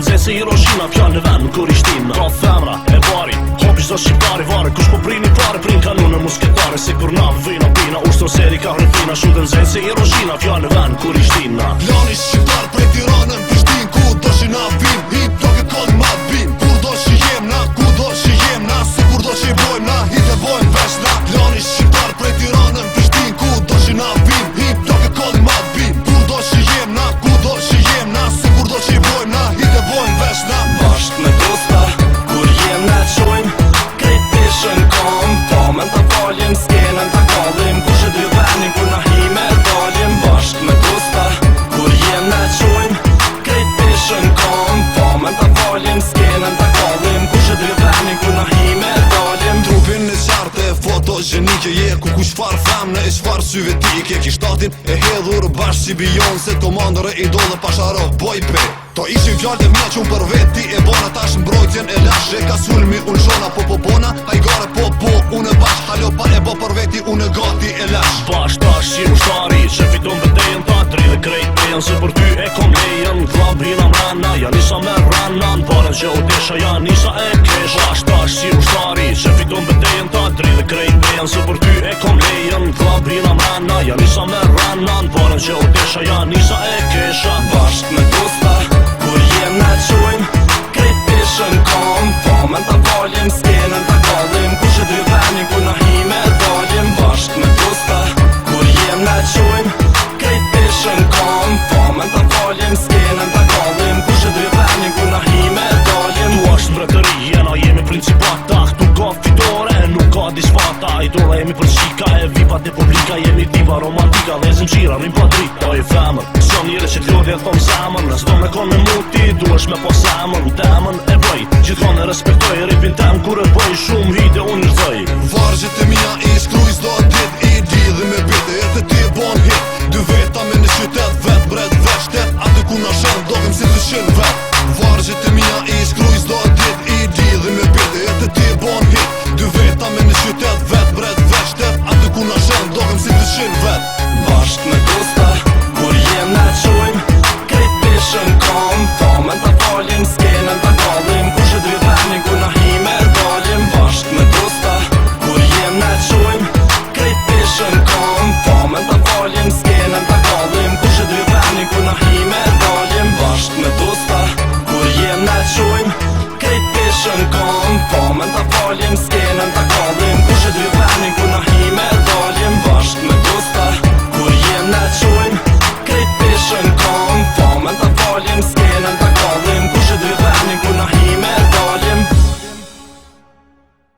Zë se Hiroshima, fjallë në vend kur ishtina. Ka femra e bari, hopi çdo shqiptari vare. Kush po prini pare, prin kanune musketare. Se kur na vina pina, uston seri ka hrefina. Shuten zë se Hiroshima, fjallë në vend kur ishtina. Plani shqiptar prej Tiranën, Prishtinë, ku do që na vim. Hip toke kod ma bim. Kur do që jem na, ku do që jem na. Se kur do që i bojmë na, hit e bojmë vesh na. Plani shqiptar prej Tiranën, Prishtinë, ku do që na vim. Hip toke kod ma bim. Kur do që jem na, ku do që jem na. Se kur do që i bojmë na, hit e bojmë vesh na. Bashk me dosta, kur jem na qojmë krejt pishën kom. Pamen ta falim, skenën ta kallim. Kushe dy venin kur na hime dalim. Bashk me dosta, kur jem na qojmë krejt pishën kom. Pamen ta falim, skenën ta kallim. Kushe dy venin kur na hime dalim. Trupin në qartë e fotogenike je. Ku kush far femne e qfar syve tike. Ki shtatin e hedhur bashk si Beyoncé. Komandore idol dhe pasharo boy pe. To ishin fjallë të mija që unë për veti e bona. Tash mbrojtjen e lashe ka sulmi unë shona. Po bona, hajgare po unë e bash. Halo pa e bo për veti unë e gati e lash. Bash tash si ushtari që fiton vëtejen ta tri dhe krejt pejen. Se për ty e kom lejen, klab hina mrena. Ja nisa me rana, në parën që u desha ja nisa e kesh. Bash tash si ushtari që fiton vëtejen ta tri dhe krejt pejen. Se për ty e kom lejen, klab hina mrena. Ja nisa me rana, në parën që u desha ja nisa e kesha. Bashk me dosta, kur jem na qojmë krejt pishën kom. Pamen ta falim, skenën ta kallim. Kushe dy venin kur na hime dalim. Bashk me dosta, kur jem na qojmë krejt pishën kom. Pamen ta falim, skenën ta kallim. Kushe dy venin kur na hime dalim. Tu është mbretëri, jena jemi principata. Këtu ka fitore, nuk ka disfata. Idola jemi për shika e vipat e publika. Jemi diva romantika dhe zimqira rim pa drita. O i femër, s'o njëre që t'lodhje thom zemër. Në s'do me kon me muti, duesh me po semër. Temën e bëj, gjithkon e respektoj. Ripin tem kur e bëj, shumë hite unë njërzoj. Vargjit e mija i shkruj s'do dit. I lidhi me bete, e të ti e bon hit. Dy veta me në qytet, vet bret, vet shtet. Aty ku na shen, dohem si të shen vet. Vargjit